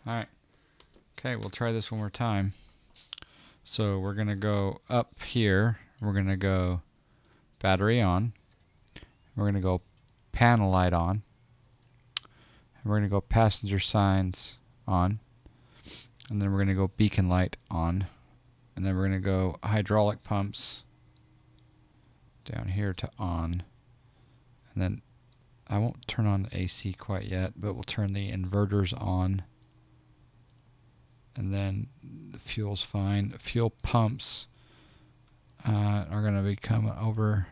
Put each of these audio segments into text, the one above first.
Alright. Okay, we'll try this one more time. So we're going to go up here. We're going to go battery on. We're going to go panel light on. And we're going to go passenger signs on. And then we're going to go beacon light on. And then we're going to go hydraulic pumps down here to on. And then I won't turn on the AC quite yet, but we'll turn the inverters on. And then the fuel's fine. Fuel pumps are going to be coming over.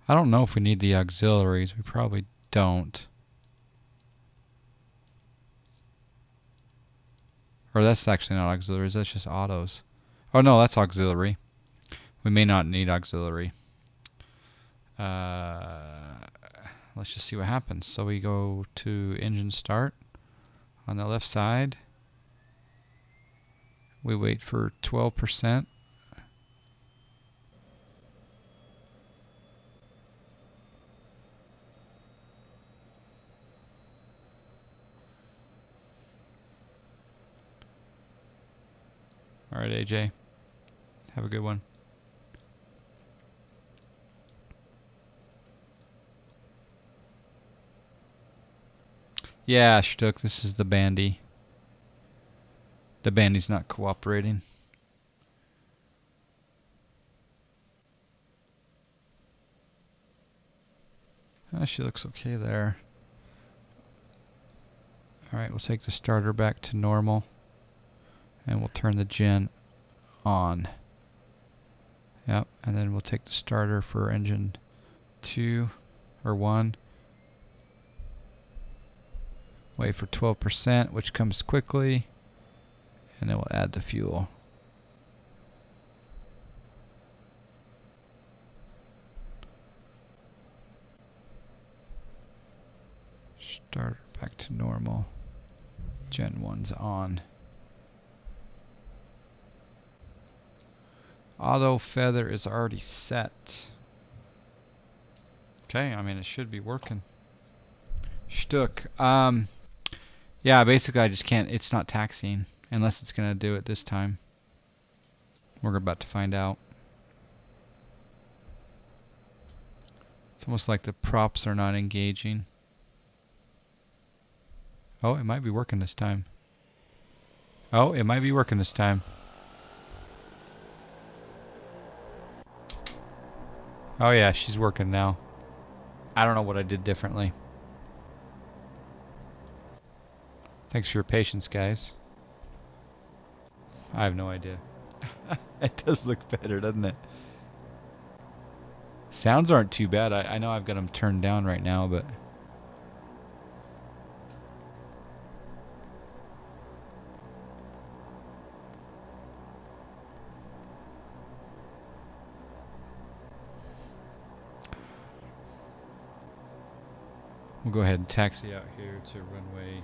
I don't know if we need the auxiliaries. We probably don't. Or that's actually not auxiliaries. That's just autos. Oh no, that's auxiliary. We may not need auxiliary. Let's just see what happens. So we go to engine start on the left side. We wait for 12%. All right, AJ. Have a good one. Yeah, Shtuk, this is the Bandy. The Bandy's not cooperating. She looks okay there. Alright, we'll take the starter back to normal. And we'll turn the gen on. Yep, and then we'll take the starter for engine 2 or 1. Wait for 12%, which comes quickly. And then we'll add the fuel. Starter back to normal. Gen 1's on. Auto feather is already set. Okay, I mean it should be working. Shtuk. Yeah, basically I just can't, it's not taxiing unless it's going to do it this time. We're about to find out. It's almost like the props are not engaging. Oh, it might be working this time. Oh, it might be working this time. Oh yeah, she's working now. I don't know what I did differently. Thanks for your patience, guys. I have no idea. It does look better, doesn't it? Sounds aren't too bad. I know I've got them turned down right now, but... We'll go ahead and taxi out here to runway...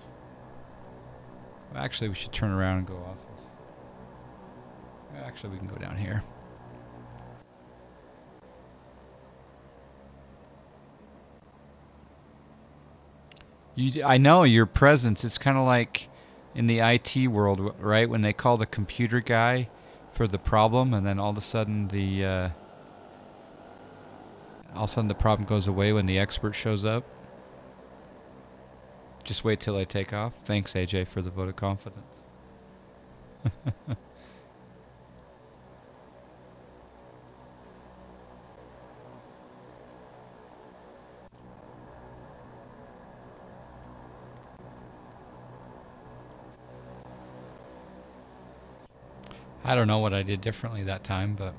Well, actually, we should turn around and go off of... Actually, we can go down here. I know your presence. It's kind of like in the IT world, right? When they call the computer guy for the problem, and then all of a sudden the problem goes away when the expert shows up. Just wait till I take off. Thanks, AJ, for the vote of confidence. I don't know what I did differently that time, but...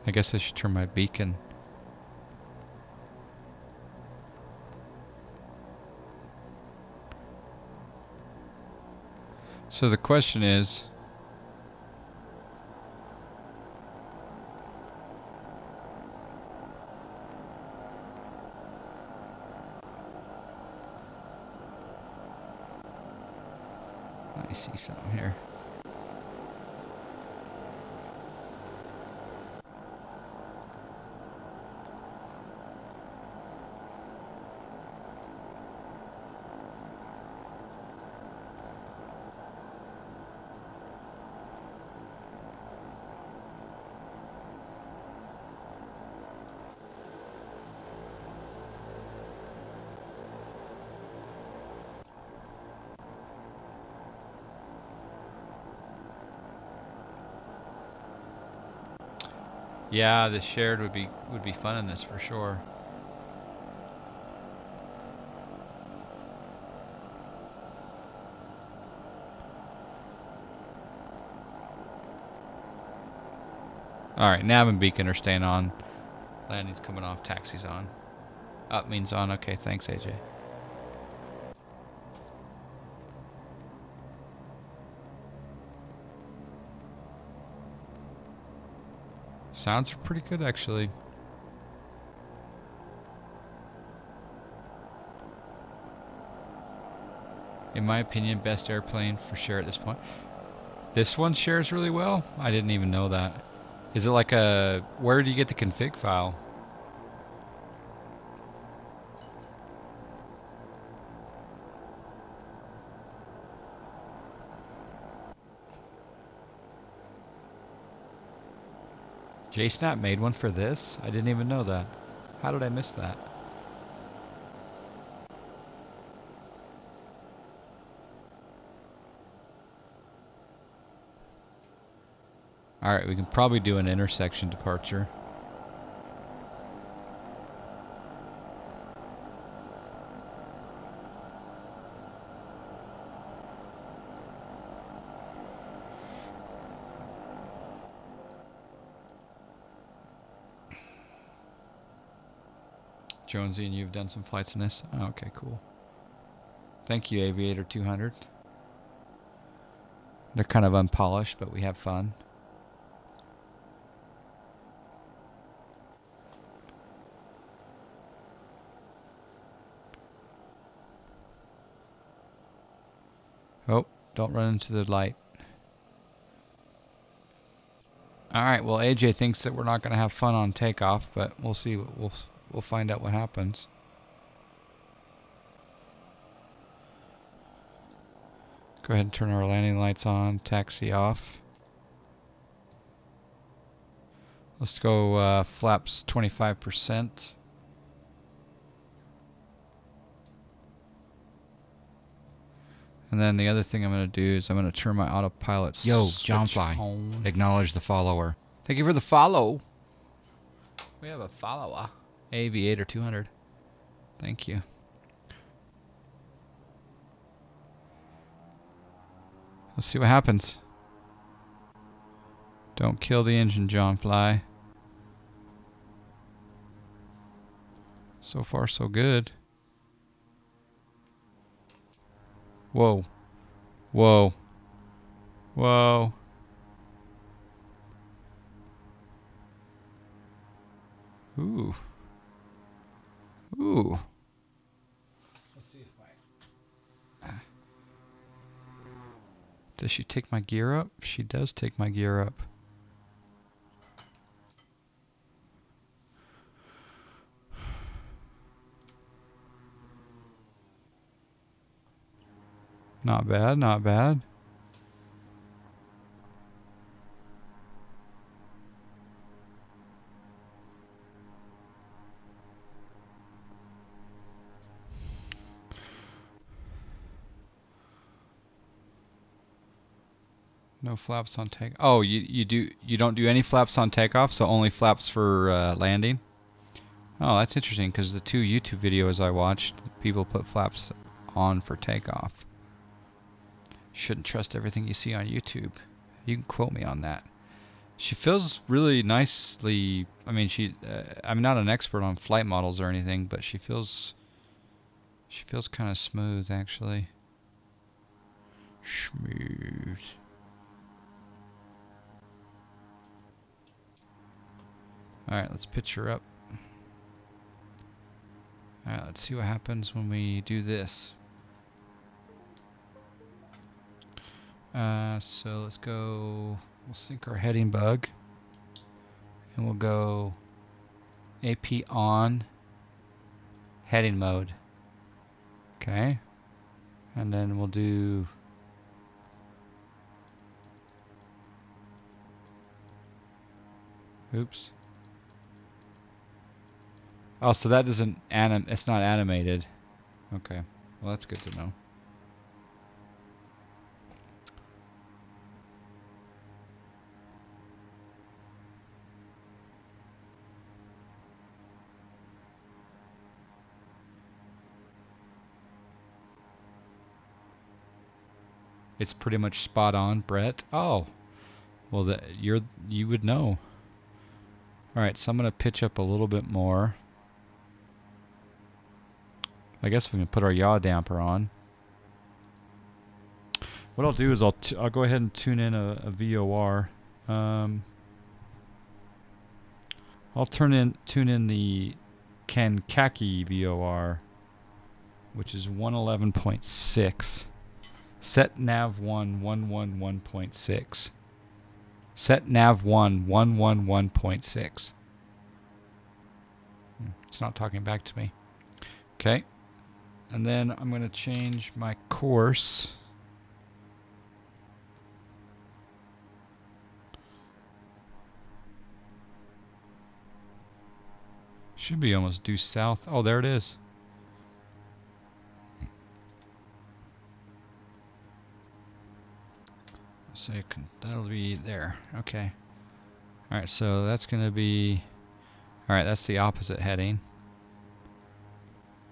I guess I should turn my beacon. So the question is... Let me see something here. Yeah, the shared would be fun in this for sure. Alright, nav and beacon are staying on. Landing's coming off, taxi's on. Up means on. Okay, thanks, AJ. Sounds pretty good, actually. In my opinion, best airplane for share at this point. This one shares really well? I didn't even know that. Is it like a... Where do you get the config file? JSnap made one for this? I didn't even know that. How did I miss that? Alright, we can probably do an intersection departure. Jonesy and you've done some flights in this? Oh, okay, cool. Thank you, Aviator 200. They're kind of unpolished, but we have fun. Oh, don't run into the light. Alright, well AJ thinks that we're not going to have fun on takeoff, but we'll see. We'll find out what happens. Go ahead and turn our landing lights on, taxi off. Let's go flaps 25%. And then the other thing I'm going to do is I'm going to turn my autopilot. Yo, Johnfly, on. acknowledge the follower. Thank you for the follow. We have a follower. Aviator 200. Thank you. Let's see what happens. Don't kill the engine, Johnfly. So far, so good. Whoa. Whoa. Whoa. Ooh. Ooh. Let's see if my... Does she take my gear up? She does take my gear up. Not bad, not bad. No flaps on take. Oh, you don't do any flaps on takeoff, so only flaps for landing. Oh, that's interesting because the two YouTube videos I watched, people put flaps on for takeoff. Shouldn't trust everything you see on YouTube. You can quote me on that. She feels really nicely. I mean, I'm not an expert on flight models or anything, but she feels kind of smooth actually. Smooth. All right, let's pitch her up. All right, let's see what happens when we do this. So let's go, we'll sync our heading bug and we'll go AP on heading mode. Okay. And then we'll do oops. Oh, so that doesn't it's not animated. Okay. Well, that's good to know. It's pretty much spot on, Brett. Oh, well, you would know. All right, so I'm gonna pitch up a little bit more. I guess we can put our yaw damper on. What I'll do is I'll go ahead and tune in a VOR. I'll tune in the Kankaki VOR, which is 111.6. Set nav 1 111.6. Set nav 1 111.6. It's not talking back to me. Okay. And then I'm going to change my course. Should be almost due south. Oh, there it is. So that'll be there. Okay. All right, so that's going to be... All right, that's the opposite heading.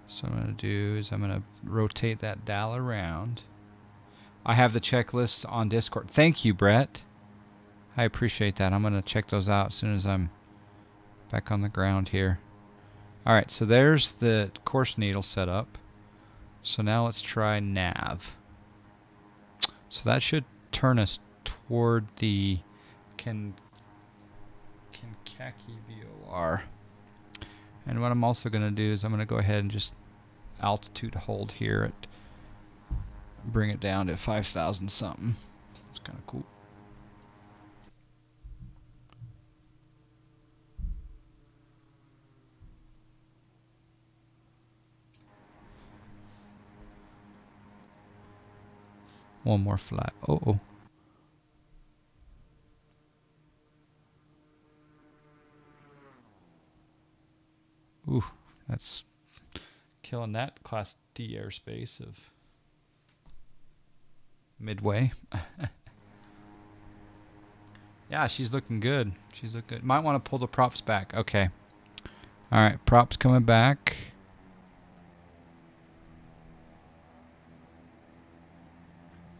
So what I'm going to do is I'm going to rotate that dial around. I have the checklist on Discord. Thank you, Brett. I appreciate that. I'm going to check those out as soon as I'm back on the ground here. All right, so there's the course needle set up. So now let's try nav. So that should turn us toward the Kankaki VOR. And what I'm also going to do is I'm going to go ahead and just altitude hold here at, bring it down to 5,000 something. It's kind of cool. One more flat. Oh. Ooh, that's killing that Class D airspace of Midway. Yeah, she's looking good. She's looking good. Might want to pull the props back. Okay. All right, props coming back.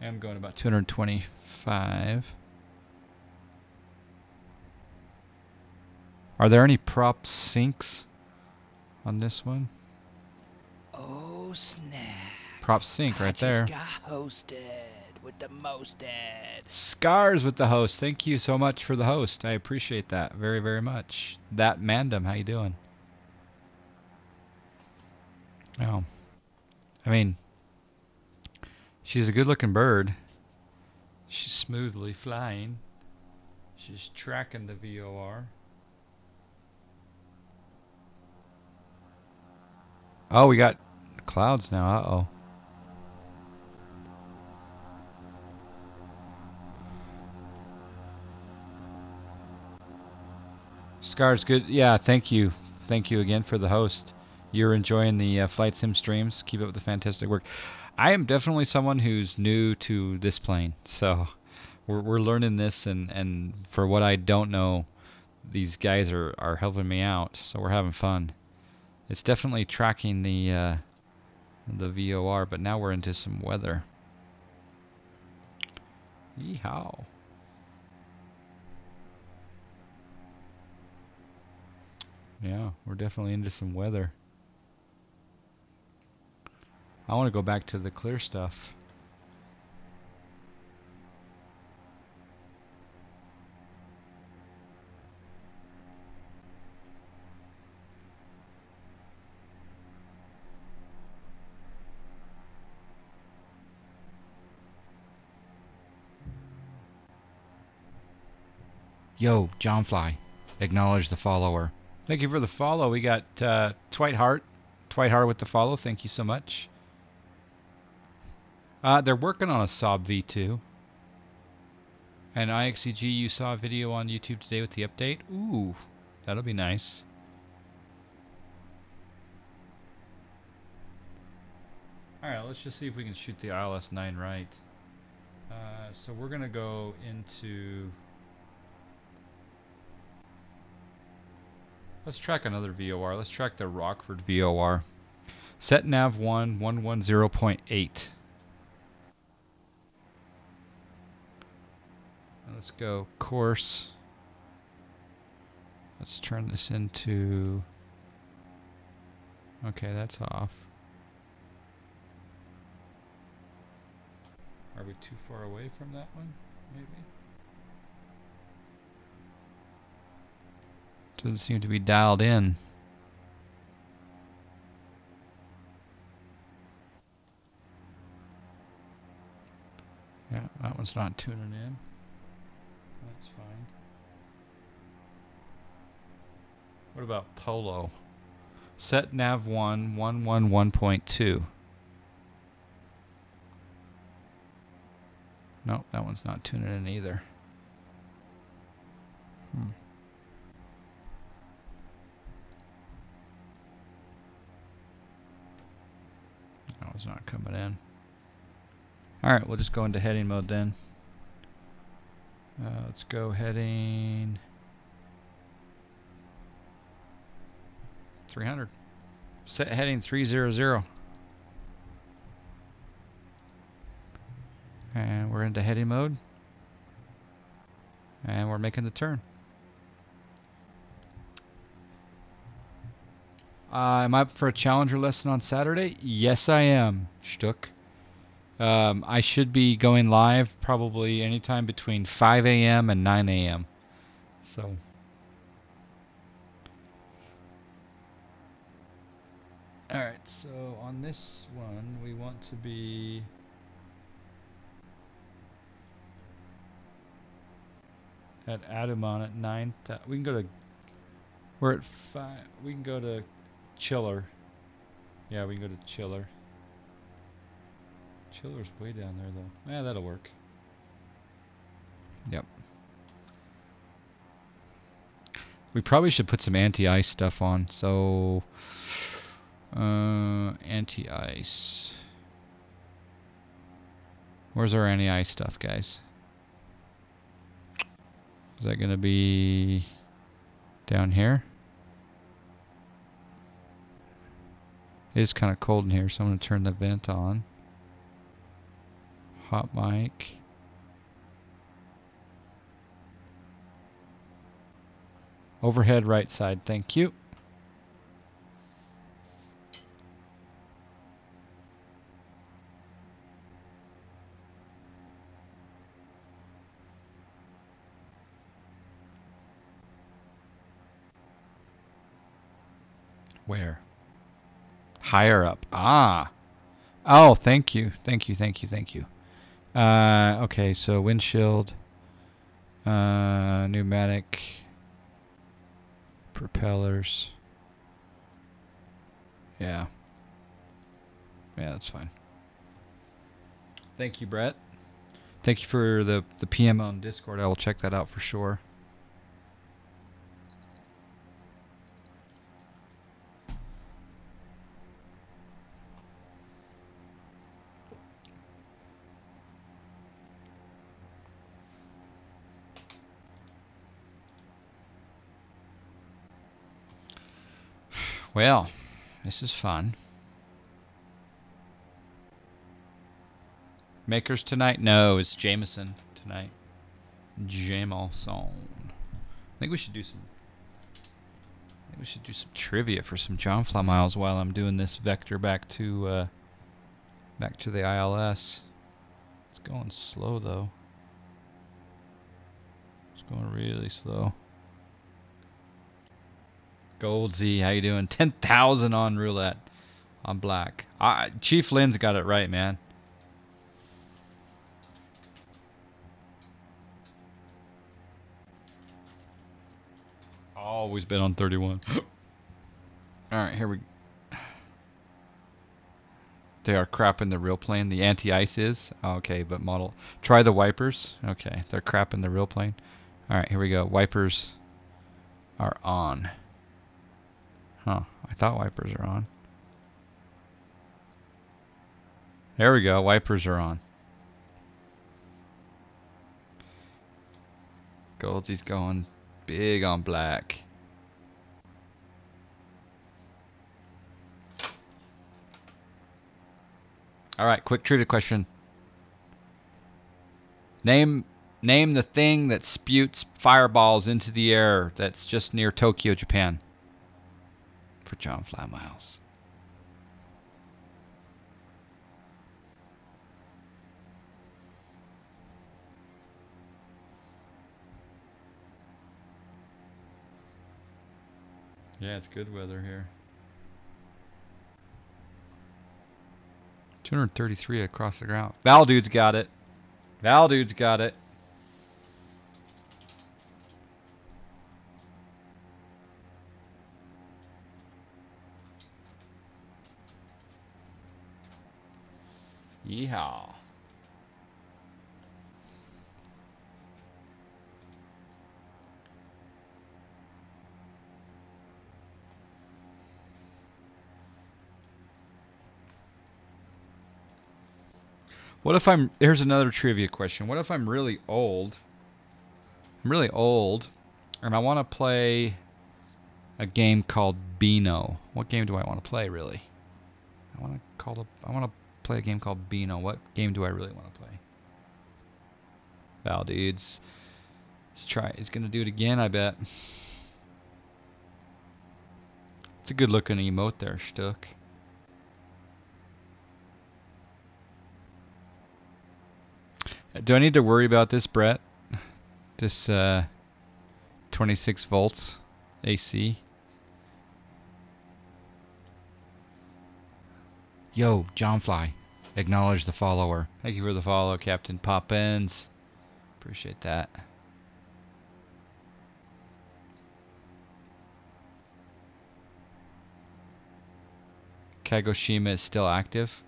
I'm going about 225. Are there any prop sinks on this one? Oh snap! Prop sink right there. Just got hosted with the mosted. Scars with the host. Thank you so much for the host. I appreciate that very, very much. That Mandem, how you doing? Oh, I mean, she's a good-looking bird. She's smoothly flying. She's tracking the VOR. Oh, we got clouds now. Uh-oh. Scar's good. Yeah, thank you. Thank you again for the host. You're enjoying the Flight Sim streams. Keep up the fantastic work. I am definitely someone who's new to this plane, so we're learning this, and for what I don't know, these guys are helping me out, so we're having fun. It's definitely tracking the VOR, but now we're into some weather. Yeehaw. Yeah, we're definitely into some weather. I want to go back to the clear stuff. Yo, John Fly. Acknowledge the follower. Thank you for the follow. We got Twite Hart with the follow. Thank you so much. They're working on a Saab V2. And IXCG, you saw a video on YouTube today with the update. Ooh, that'll be nice. Alright, let's just see if we can shoot the ILS-9 right. So we're going to go into... Let's track another VOR. Let's track the Rockford VOR. Set nav 1 110.8. let's go course. Let's turn this into... Okay, that's off. Are we too far away from that one? Maybe? Doesn't seem to be dialed in. Yeah, that one's not tuning in. That's fine. What about Polo? Set nav 1 111.2. Nope, that one's not tuning in either. That one's not coming in. Alright, we'll just go into heading mode then. Let's go heading 300. Set heading 300. And we're into heading mode. And we're making the turn. Am I up for a Challenger lesson on Saturday? Yes, I am, Shtuk. I should be going live probably anytime between 5 a.m. and 9 a.m. So... Alright, so on this one, we want to be... at Adamon at 9. We can go to... We're at 5. We can go to Chiller. Yeah, we can go to Chiller. Chiller's way down there, though. Yeah, that'll work. Yep. We probably should put some anti-ice stuff on. So... anti-ice. Where's our anti-ice stuff, guys? Is that gonna be down here? It is kind of cold in here, so I'm gonna turn the vent on. Hot mic. Overhead right side, thank you. Where? Higher up. Ah. Oh, thank you. Thank you, thank you, thank you. Okay, so windshield. Pneumatic. Propellers. Yeah. Yeah, that's fine. Thank you, Brett. Thank you for the PM on Discord. I will check that out for sure. Well, this is fun. Makers tonight? No, it's Jameson tonight. Jameson. I think we should do some. I think we should do some trivia for some John Fly miles while I'm doing this vector back to the ILS. It's going slow though. It's going really slow. Gold Z, how you doing? 10,000 on roulette. On black. Chief Lynn's got it right, man. Always been on 31. Alright, here we go. They are crap in the real plane. The anti-ice is. Okay, but model. Try the wipers. Okay, they're crap in the real plane. Alright, here we go. Wipers are on. Huh, I thought wipers are on. There we go, wipers are on. Goldsy's going big on black. Alright, quick trivia question. Name Name the thing that sputes fireballs into the air that's just near Tokyo, Japan. For John Fly Miles. Yeah, it's good weather here. 233 across the ground. Val dude's got it. Val dude's got it. Yeehaw. What if here's another trivia question. What if I'm really old? I'm really old, and I want to play a game called Beano. What game do I want to play, really? I want to play a game called Beano. What game do I really want to play? Val dudes. Let's try. He's gonna do it again, I bet. It's a good looking emote there, Stuck. Do I need to worry about this, Brett? This 26 volts AC. Yo, John Fly. Acknowledge the follower. Thank you for the follow, Captain Poppins. Appreciate that. Kagoshima is still active.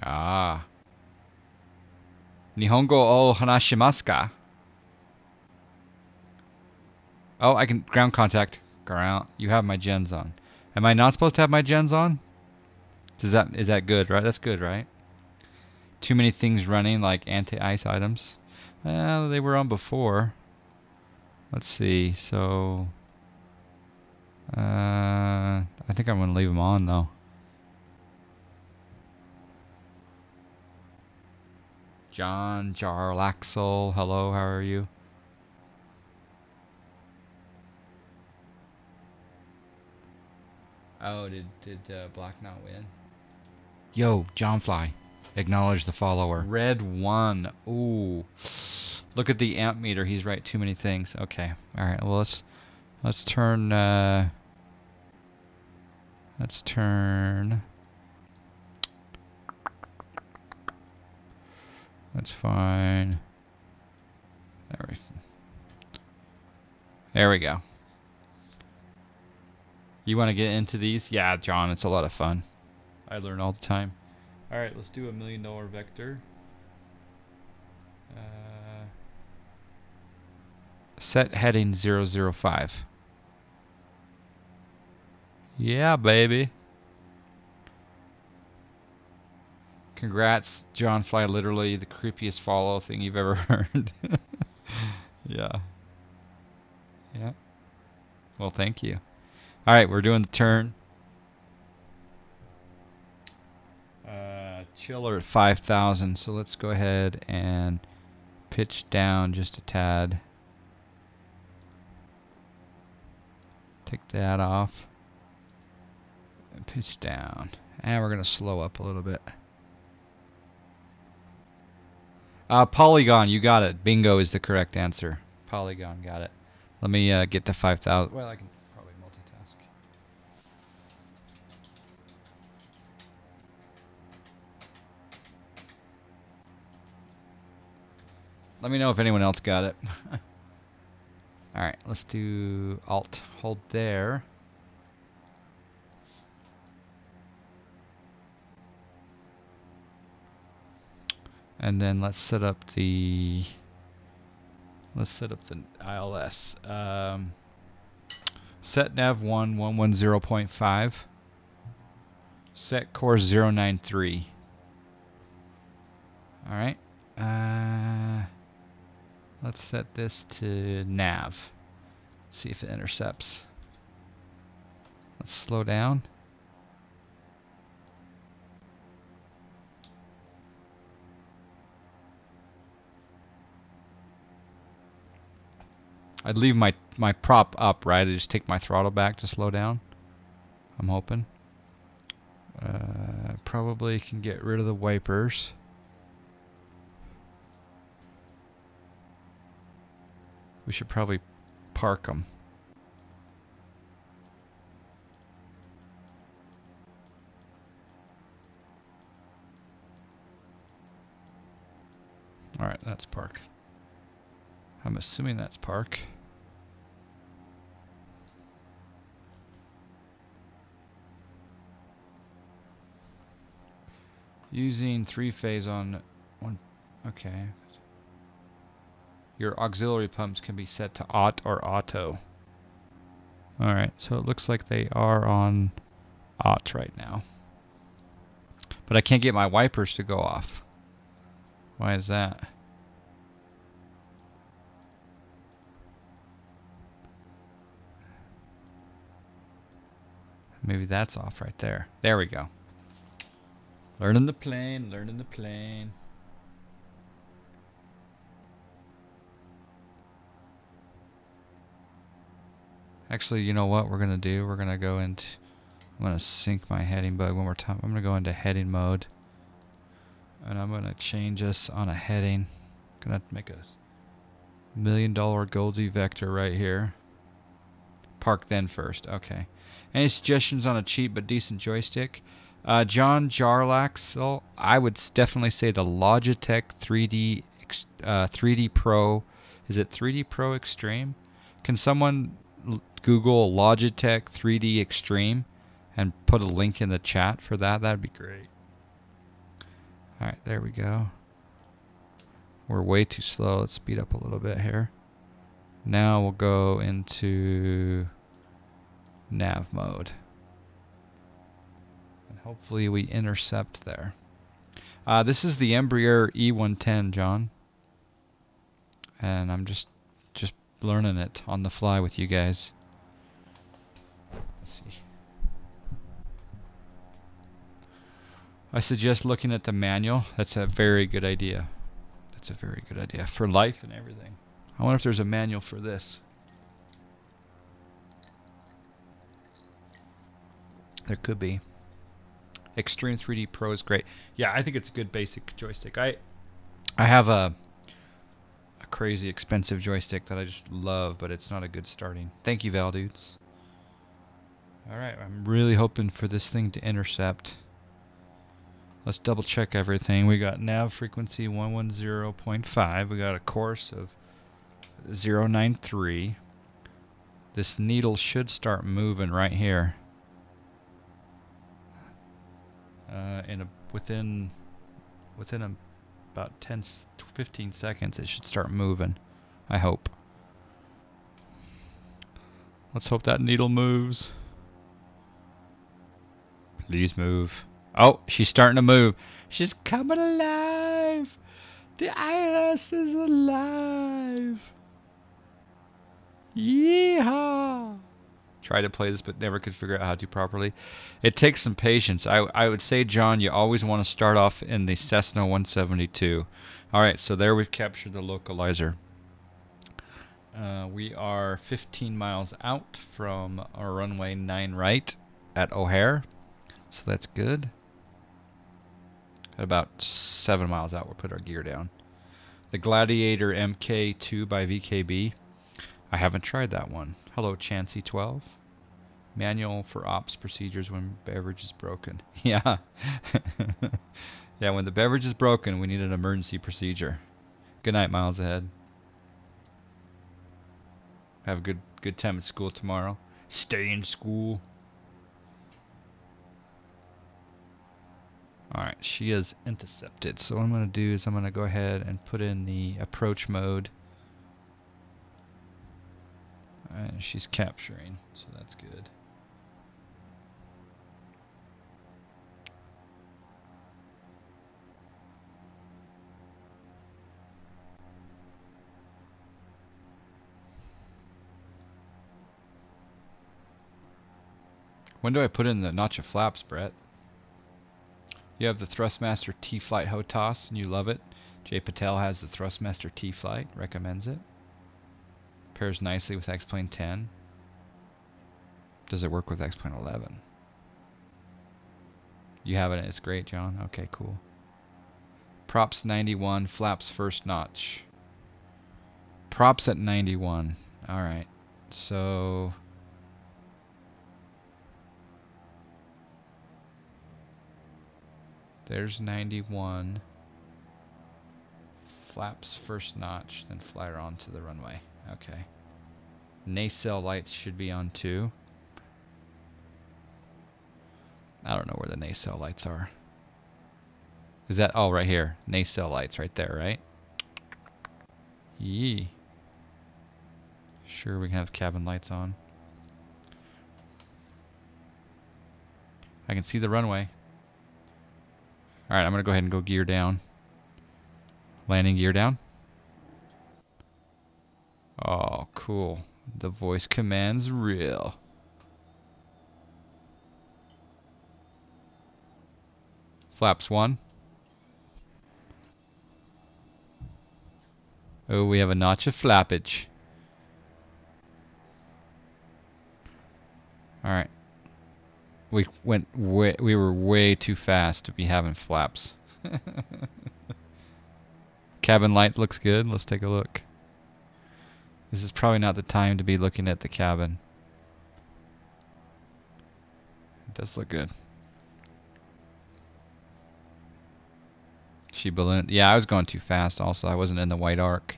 Ah. Nihongo o hanashimasu ka? Oh, I can ground contact. Ground. You have my gens on. Am I not supposed to have my gens on? Is that good, right? That's good, right? Too many things running like anti-ice items. Well, they were on before. Let's see. So I think I'm gonna leave them on though. John Jarlaxle, hello, how are you? Oh, did Black not win? Yo, John Fly. Acknowledge the follower. Red won. Ooh. Look at the amp meter. He's right. Too many things. Okay. All right. Well, let's turn. Let's turn. That's fine. There we go. You want to get into these? Yeah, John, it's a lot of fun. I learn all the time. All right, let's do $1 million vector. Set heading 005. Yeah, baby. Congrats, John Fly. Literally the creepiest follow thing you've ever heard. Yeah. Yeah. Well, thank you. All right, we're doing the turn. Chiller at 5,000. So let's go ahead and pitch down just a tad. Take that off. And pitch down. And we're going to slow up a little bit. Polygon, you got it. Bingo is the correct answer. Polygon, got it. Let me get to 5,000. Well, I can probably multitask. Let me know if anyone else got it. All right, let's do Alt. Hold there. And then let's set up the ILS. Set nav 110.5. Set course 093. All right. Let's set this to nav. Let's see if it intercepts. Let's slow down. I'd leave my prop up, right? I just take my throttle back to slow down. I'm hoping. Probably can get rid of the wipers. We should probably park them. Alright, that's park. I'm assuming that's park. Using 3-phase on one. Okay. Your auxiliary pumps can be set to auto or auto. Alright, so it looks like they are on auto right now. But I can't get my wipers to go off. Why is that? Maybe that's off right there. There we go. Learning the plane, learning the plane. Actually, you know what we're going to do? We're going to go into... I'm going to sync my heading bug one more time. I'm going to go into heading mode. And I'm going to change us on a heading. Going to make a $1 million Goldsy vector right here. Park then first. Okay. Any suggestions on a cheap but decent joystick? John Jarlaxel, I would definitely say the Logitech 3D Pro. Is it 3D Pro Extreme? Can someone Google Logitech 3D Extreme and put a link in the chat for that? That'd be great. Alright, there we go. We're way too slow. Let's speed up a little bit here. Now we'll go into nav mode. And hopefully we intercept there. This is the Embraer E-110, John. And I'm just learning it on the fly with you guys. Let's see. I suggest looking at the manual. That's a very good idea. That's a very good idea. For life and everything. I wonder if there's a manual for this. There could be. Extreme 3D Pro is great. Yeah, I think it's a good basic joystick. I have a crazy expensive joystick that I just love, but it's not a good starting. Thank you, Val Dudes. Alright, I'm really hoping for this thing to intercept. Let's double check everything. We got nav frequency 110.5. We got a course of 093. This needle should start moving right here. Within about 15 seconds, it should start moving. I hope. Let's hope that needle moves. Please move. Oh, she's starting to move. She's coming alive. The ILS is alive. Yeehaw. Tried to play this but never could figure out how to properly. It takes some patience. I would say, John, you always want to start off in the Cessna 172. Alright, so there we've captured the localizer. We are 15 miles out from our runway 9 right at O'Hare. So that's good. At about 7 miles out, we'll put our gear down. The Gladiator MK2 by VKB. I haven't tried that one. Hello, Chansey12. Manual for ops procedures when beverage is broken. Yeah. Yeah, when the beverage is broken, we need an emergency procedure. Good night, Miles Ahead. Have a good time at school tomorrow. Stay in school. Alright, she is intercepted. So what I'm going to do is I'm going to go ahead and put in the approach mode. And she's capturing, so that's good. When do I put in the notch of flaps, Brett? You have the Thrustmaster T-Flight HOTAS and you love it. Jay Patel has the Thrustmaster T-Flight, recommends it. pairs nicely with X-Plane 10. Does it work with X-Plane 11? You have it. It's great, John. Okay, cool. Props 91, flaps first notch. Props at 91. All right. So there's 91. Flaps first notch, then fly her onto the runway. Okay. Nacelle lights should be on too. I don't know where the nacelle lights are. Is that, oh, right here. Nacelle lights right there, right? Yee. Sure, we can have cabin lights on. I can see the runway. Alright, I'm going to go ahead and go gear down. Landing gear down. Oh, cool. The voice command's real. Flaps 1. Oh, we have a notch of flappage. Alright. We were way too fast to be having flaps. Cabin light looks good. Let's take a look. This is probably not the time to be looking at the cabin. It does look good. She ballooned. Yeah, I was going too fast also. I wasn't in the white arc.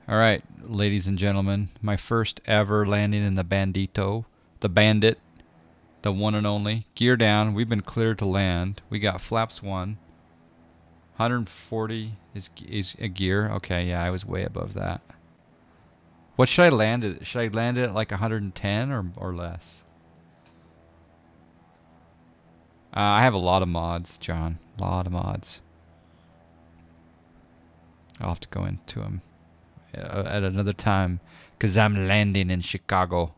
Alright, ladies and gentlemen. My first ever landing in the Bandito. The Bandit. The one and only. Gear down. We've been cleared to land. We got flaps 1. 140 is a gear. Okay, yeah, I was way above that. What should I land it? Should I land it at like 110 or less? I have a lot of mods, John. A lot of mods. I'll have to go into them at another time because I'm landing in Chicago.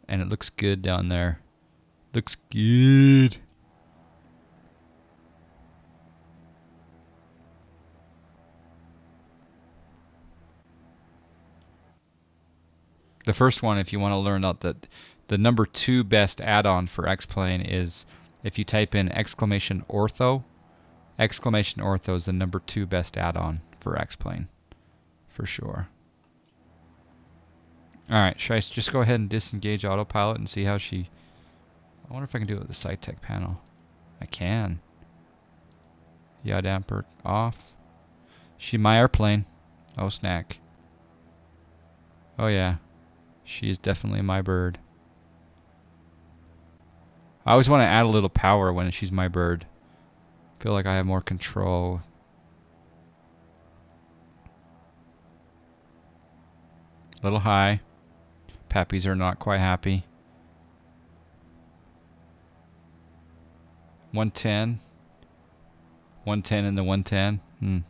And it looks good down there. Looks good. The first one, if you want to learn out that the number 2 best add-on for X-Plane is if you type in exclamation ortho. Exclamation ortho is the number 2 best add-on for X-Plane. For sure. Alright, should I just go ahead and disengage autopilot and see how she... I wonder if I can do it with the SciTech panel. I can. Yaw damper off. She my airplane. Oh, snack. Oh, yeah. She is definitely my bird. I always want to add a little power when she's my bird. Feel like I have more control. A little high. Pappies are not quite happy. 110. 110 in the 110. I'm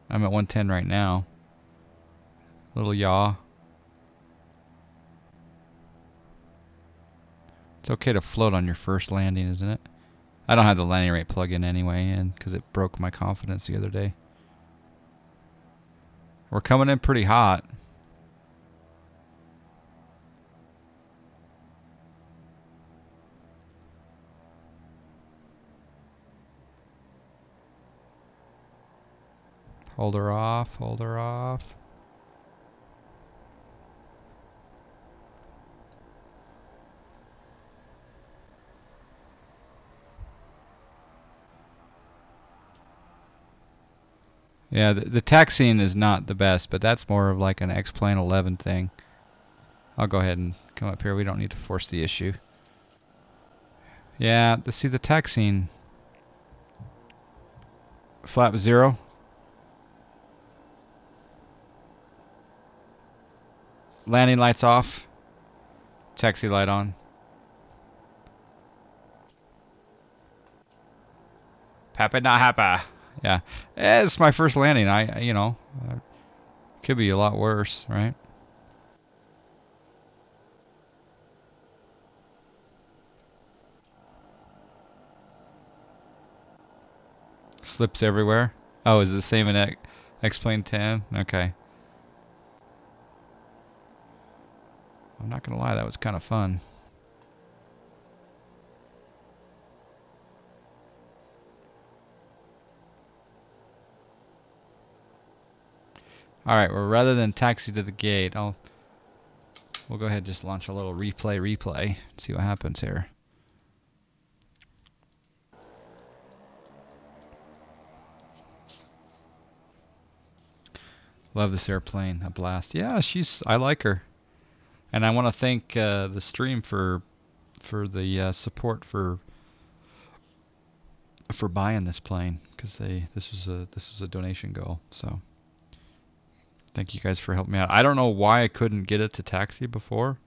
at 110 right now. Little yaw. It's okay to float on your first landing, isn't it? I don't have the landing rate plug-in anyway, and because it broke my confidence the other day. We're coming in pretty hot. Hold her off, hold her off. Yeah, the taxiing is not the best, but that's more of like an X-Plane 11 thing. I'll go ahead and come up here. We don't need to force the issue. Yeah, see the taxiing. Flap 0. Landing lights off. Taxi light on. Happy not happy. Yeah, it's my first landing. You know, could be a lot worse, right? Slips everywhere. Oh, is it the same in X-Plane 10? Okay. I'm not going to lie, that was kind of fun. Alright, well, rather than taxi to the gate, we'll go ahead and just launch a little replay. See what happens here. Love this airplane. A blast. Yeah, I like her. And I want to thank the stream for the support for buying this plane, because this was a donation goal. So thank you guys for helping me out. I don't know why I couldn't get it to taxi before.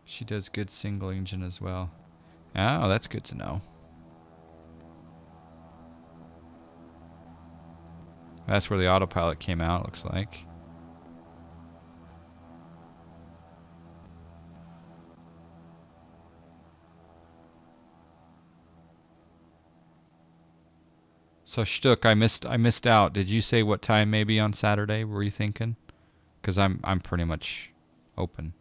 She does good single engine as well. Oh, that's good to know. That's where the autopilot came out, looks like. So Shtuk, I missed out. Did you say what time maybe on Saturday were you thinking? Because I'm pretty much open.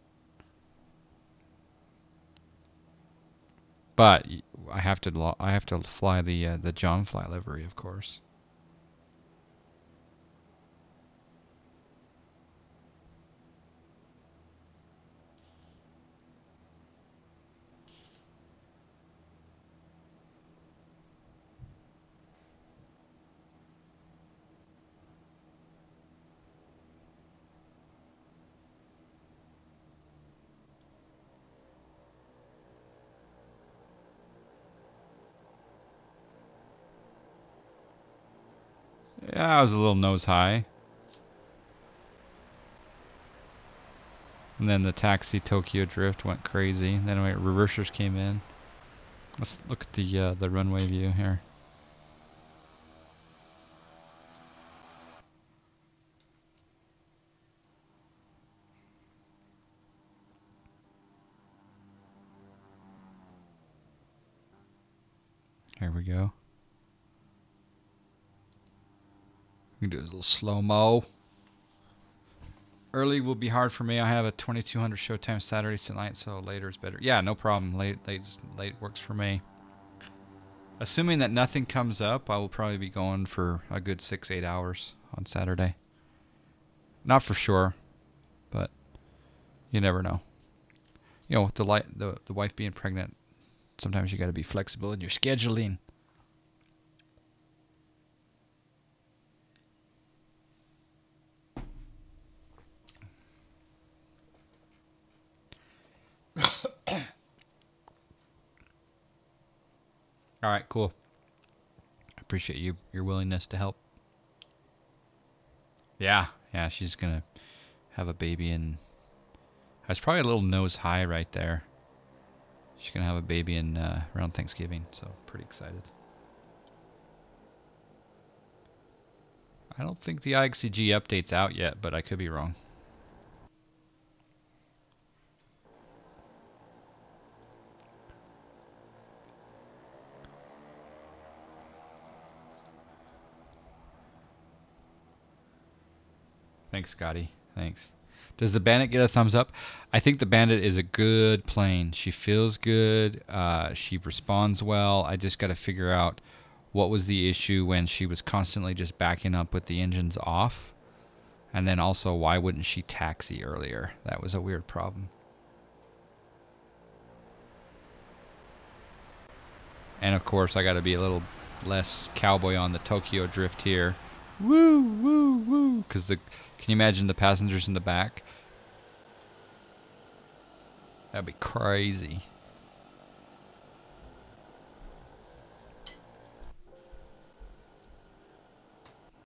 But I have to fly the John Fly livery, of course. Yeah, I was a little nose high. And then the taxi Tokyo Drift went crazy. Then reversers came in. Let's look at the runway view here. Here we go. We can do a little slow-mo. Early will be hard for me. I have a 2200 showtime Saturday tonight, so later is better. Yeah, no problem. Late works for me. Assuming that nothing comes up, I will probably be going for a good 6-8 hours on Saturday. Not for sure, but you never know. You know, with the wife being pregnant, sometimes you got to be flexible in your scheduling. All right, cool. I appreciate your willingness to help. Yeah, she's gonna have a baby, and I was probably a little nose high right there. She's gonna have a baby in around Thanksgiving, so pretty excited. I don't think the IXCG update's out yet, but I could be wrong. Thanks, Scotty. Thanks. Does the Bandit get a thumbs up? I think the Bandit is a good plane. She feels good. She responds well. I just got to figure out what was the issue when she was constantly just backing up with the engines off. And then also, why wouldn't she taxi earlier? That was a weird problem. And of course, I got to be a little less cowboy on the Tokyo Drift here. Woo, woo, woo. Because can you imagine the passengers in the back? That'd be crazy.